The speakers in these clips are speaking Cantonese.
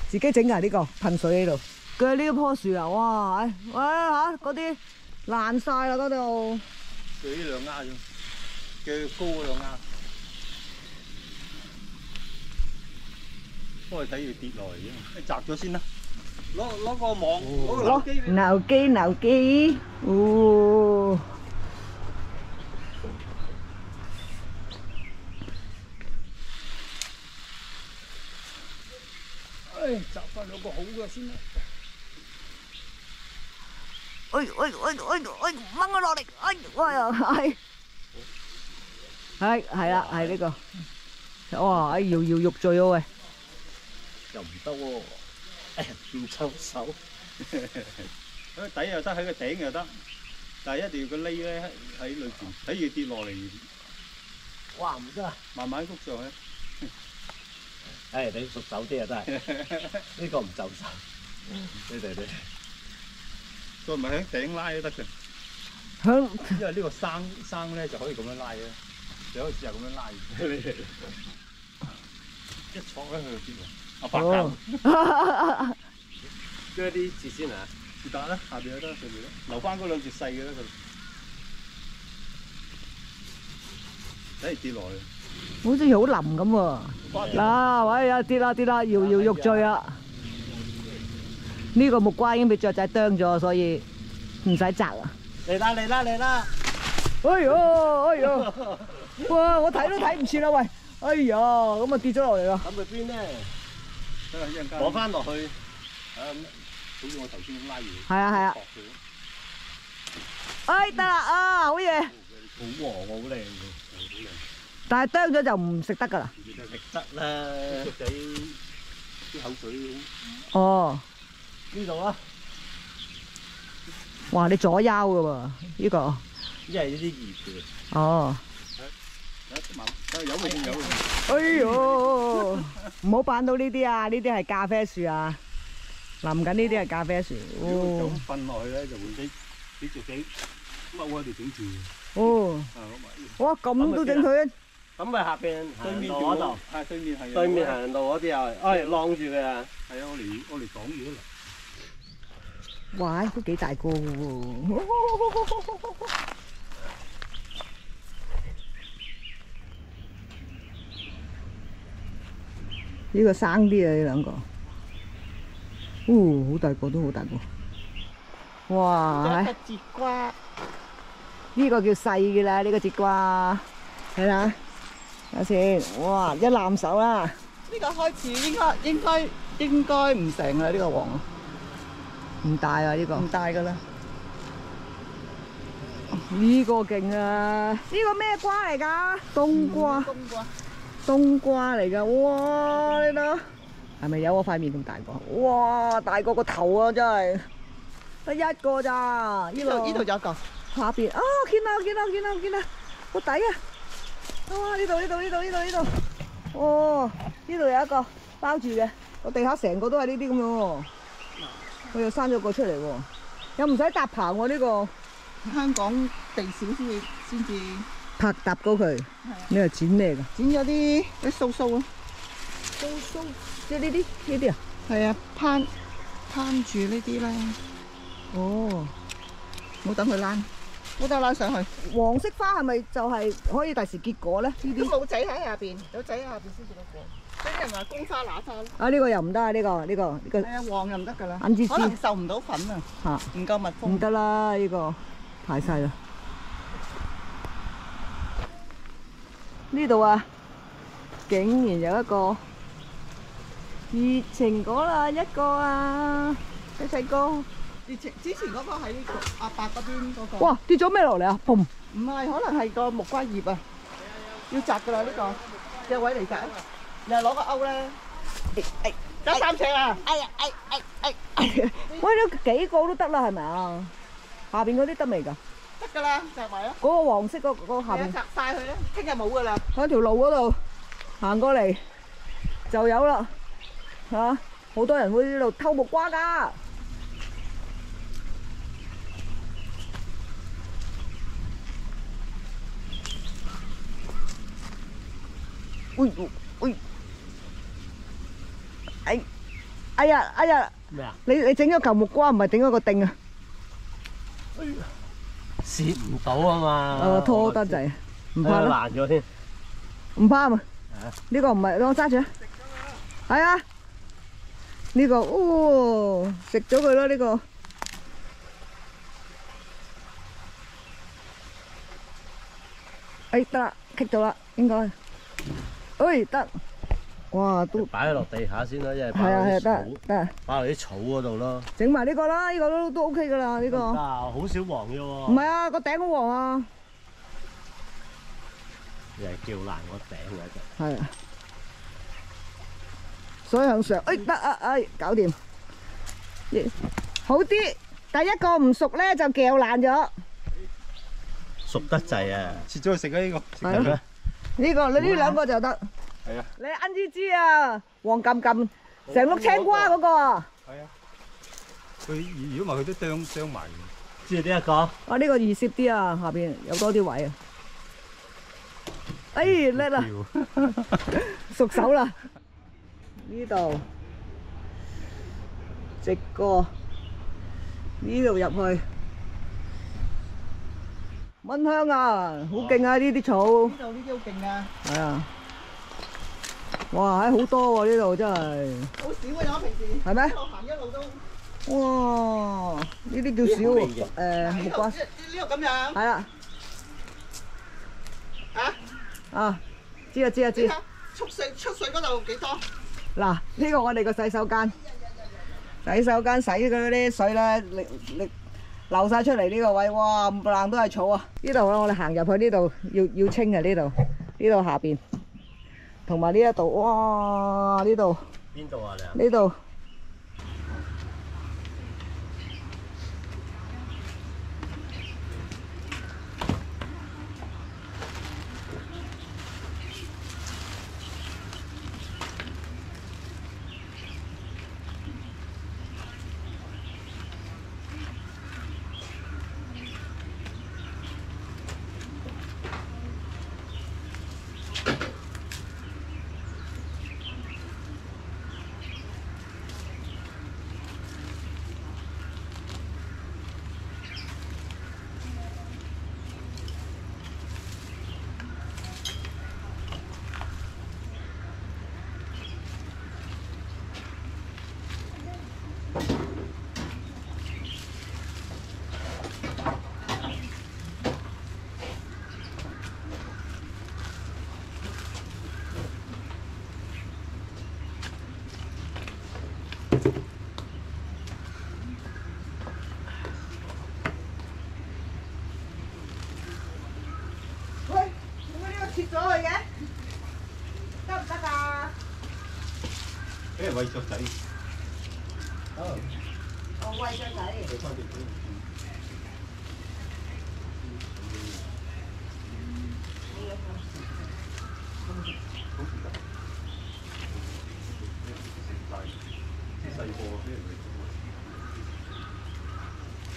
自己整㗎呢個噴水喺度。佢呢棵樹啊，哇！喂嚇，嗰啲爛晒啦嗰度。佢呢兩丫啫，嘅高嗰兩丫。都係睇佢跌落嚟啫，你摘咗先啦。攞個網，攞個扭機，哦！摘翻兩個好嘅先啦。掹佢落嚟，哇呀，係啦，係呢個。哇！搖搖欲墜喎喂！又唔得喎，唔抽手。喺個底又得，喺個頂又得，但係一定要個匿咧喺裏邊，睇住跌落嚟。哇！唔得啊！慢慢谷上去。誒，你熟手啲啊，真係呢個唔就手。你。再咪喺頂拉都得嘅。因為呢個生咧就可以咁樣拉嘅，你可以試下咁樣拉。一戳咧佢就跌落。阿白膠。鋸啲節先啊！是但啦，下邊就得，上邊啦，留翻嗰兩節細嘅啦佢。睇嚟跌落去。好似好腍咁喎。嗱，喂呀，跌啦，搖搖欲墜啊！呢個木瓜已經俾雀仔啄咗，所以唔使摘啊！嚟啦！哎呦！哇！我睇都睇唔切啦，喂！哎呀，咁啊跌咗落嚟啦！咁去邊咧？得啦，一陣間攞翻落去。好似我頭先咁拉完。係啊。哎，得啦啊，好嘢！好黃喎，好靚嘅，好靚。但係啄咗就唔食得㗎啦。食得啦，雀仔啲口水。哦。呢度啊！哇！你左腰㗎喎，呢個。因為呢啲葉嘅。哦。有。哎呦！唔好扮到呢啲啊！呢啲係咖啡樹啊，淋緊呢啲係咖啡樹。哦。咁瞓落去咧，就會俾雀仔踎喺度整住。哦。哇！咁都整佢。咁咪下邊行路嗰度。係對面係。對面行路嗰啲又係，晾住佢啊。係啊，我嚟擋住啦。哇！都幾大個喎。呢個生啲啊，呢兩個。好大個，都好大個。哇！節瓜，呢個叫細嘅啦，呢個節瓜。係啦，睇下先。哇！一攬手啦。呢個開始應該唔成啦，呢個黃。唔大啊，呢個。唔大噶啦。呢個勁啊！呢個咩瓜嚟㗎？冬瓜。冬瓜嚟㗎，哇！你睇，係咪有我塊面咁大個？哇！大過個頭啊，真係得一個咋？呢度有一個，下邊啊！見啦，個底啊！哇！呢度，哦！呢度有一個包住嘅，個地下成個都係呢啲咁樣喎。佢又生咗個出嚟喎，又唔使搭棚喎呢個。香港地少先至拍搭高佢。你係剪咩㗎？剪咗啲鬚鬚啊。鬚，即係呢啲啊？係啊，攀住呢啲啦。哦，冇等佢躝，冇得躝上去。黃色花係咪就係可以第時結果咧？呢啲老仔喺下邊，先至得果。啲人話公花乸花咯。啊，呢個又唔得啊！呢個。係啊，黃又唔得㗎啦。眼支支可能受唔到粉啊。嚇，唔夠蜜蜂。唔得啦！呢個排晒啦。呢度啊，竟然有一個熱情果啦，一個啊，細個。之前嗰個喺阿伯嗰邊嗰個。哇！跌咗咩落嚟啊？砰！唔係，可能係個木瓜葉啊，要摘㗎啦呢個，隻位嚟摘。你係攞個鈎咧，得3尺啊！喂，都幾個都得啦，係咪啊？下邊嗰啲得未㗎？得㗎啦，摘埋啦。嗰個黃色嗰個下邊。摘晒佢啦，聽日冇㗎啦。喺條路嗰度行過嚟就有啦，嚇！好多人會呢度偷木瓜㗎。喂喂，哎呀！咩啊？你整咗嚿木瓜，唔係整咗個釘啊？攝唔到啊嘛。拖得滯，唔怕啦，爛咗添。唔怕嘛。呢個唔係，我揸住啊。係啊，呢個哦，食咗佢啦呢個。得啦，棘到啦，應該。得。哇，都擺落地下先啦，因為擺係啊，落啲草，得，擺落啲草嗰度咯。整埋呢個啦，呢個都 OK 噶啦，呢個。好少黃嘅喎。唔係啊，個頂好黃啊。又係叫爛個頂嘅啫。係啊。所以向上，得啊，搞掂。好啲，第一個唔熟咧就撬爛咗。熟得滯啊！切咗去食啊呢個。係咯。呢個你呢兩個就得。係啊。你恩芝芝啊，黃冚冚，成碌青瓜嗰個啊。係啊。佢如果唔係佢都啄埋。知呢一個？啊呢個易攝啲啊，下邊有多啲位啊。叻啦，熟手啦。呢度直過，呢度入去。蚊香啊，好勁啊！呢啲草。呢度呢啲好勁啊！係啊。哇，好多喎呢度真係。好少啊，我平時。係咩？一路行一路都。哇！呢啲叫小木瓜。呢度咁樣。係啦。啊？知啊。出水嗰度幾多？嗱，呢個我哋個洗手間。洗手間洗嗰啲水咧，流晒出嚟呢個位，哇！冚唪唥都係草啊！呢度我哋行入去呢度要清啊！呢度下邊，同埋呢一度，哇！呢度邊度啊你？呢度。切咗佢嘅，得唔得㗎？俾人餵雀仔。我餵雀仔。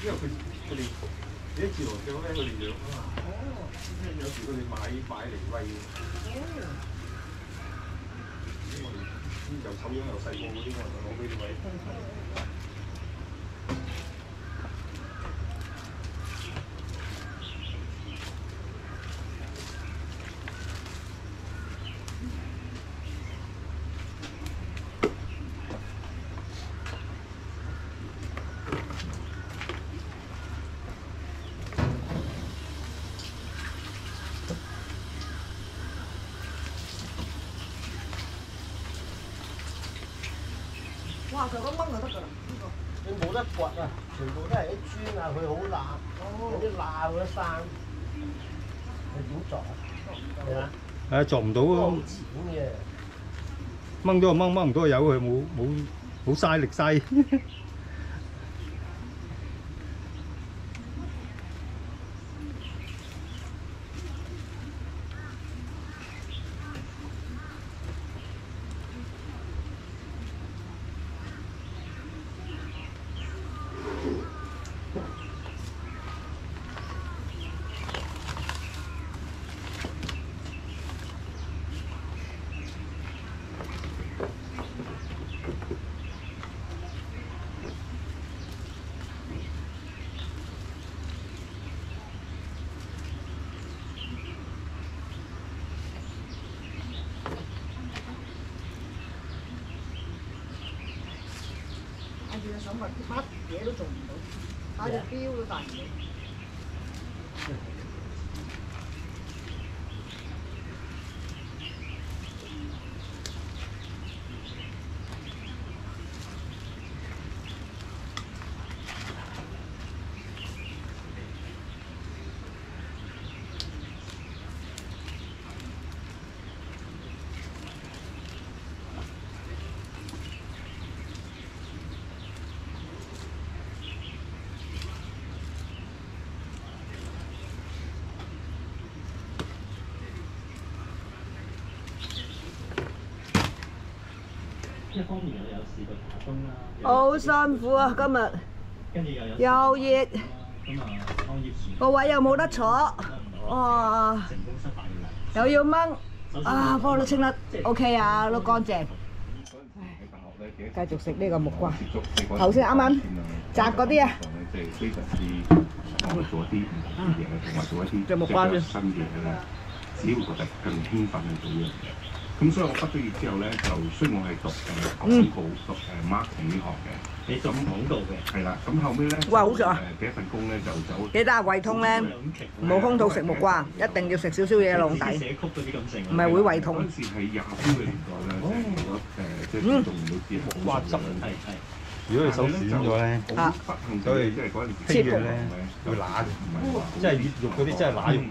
因為佢哋你啲自來雀咧，佢哋養啊嘛。有時佢哋買嚟餵嘅。我哋又醜樣又細個嗰啲，我就攞俾你餵。哇！就咁掹就得㗎啦，呢個。你冇得掘啊，全部都係啲磚啊，佢好爛，有啲罅嗰啲山，你點鑿啊？係啊。係啊，鑿唔到好啊！淺嘅。掹咗就掹唔到就由佢，冇嘥力嘥。日乜嘢都做唔到，帶隻錶都帶唔到。一方面我有試過打風啦，好辛苦啊！今日跟住又有又熱，咁啊創業船個位又冇得坐，哇！成功失敗嘅啦。又要掹，啊，不過都清得 OK 啊，都乾淨。繼續食呢個木瓜。頭先啱啱摘嗰啲啊，即係非常之做一啲唔同嘅嘢，同埋做一啲隻木瓜先新嘢咧，只會覺得更興奮去做呢樣嘢。咁所以我畢咗業之後咧，就雖然我係讀廣告、讀marketing 呢行嘅，你做廣告嘅，係啦。咁後尾咧，哇好食啊！第一份工咧就走。記得啊，胃痛咧，冇空肚食木瓜，一定要食少少嘢籠底，寫曲嗰啲咁成，唔係會胃痛。嗰陣時係廿夫嘅年代咧，即係做唔到啲木瓜汁係。如果你手損咗咧，啊，所以即係嗰陣時切嘢咧會乸嘅，唔係即係肉嗰啲真係乸肉。